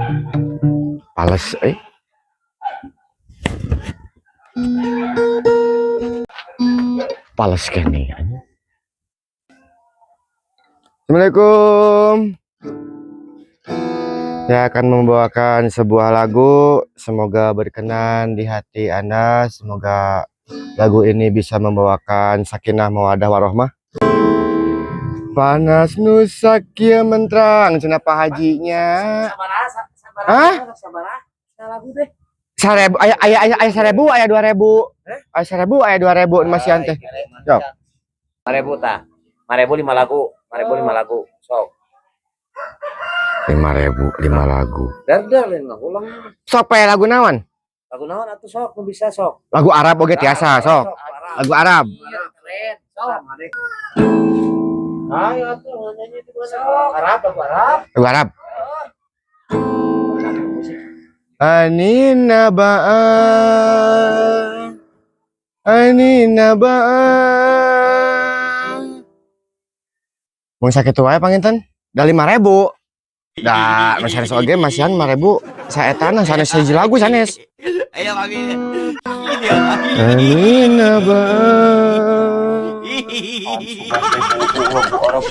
Pales pales kene. Assalamualaikum. Saya akan membawakan sebuah lagu, semoga berkenan di hati Anda, semoga lagu ini bisa membawakan sakinah mawaddah warahmah. Panas nusak kieu mentrang cenah Pak hajinya. Hah? Sarebu aya 1000 aya 2000. Aya 1000 aya 2000 masih teh. Sok. 5.000 tah. 5.000 5 lagu. 5.000 5 lagu. Sok. 5.000 5 lagu. Dar lain ulang. Sok pae lagu naon? Lagu naon atuh sok nu bisa sok. Lagu Arab oge tiasa sok. Lagu Arab. Keren. Sok. Ayo atuh nyanyi di mana? Arab, lagu Arab. Lagu Arab. Anina ba'a mau sakit wae panginten da 5.000 da masih ada oge masihan 5.000 saetan sanes hiji lagu sanes Ayo kami. Anina ba'a Orang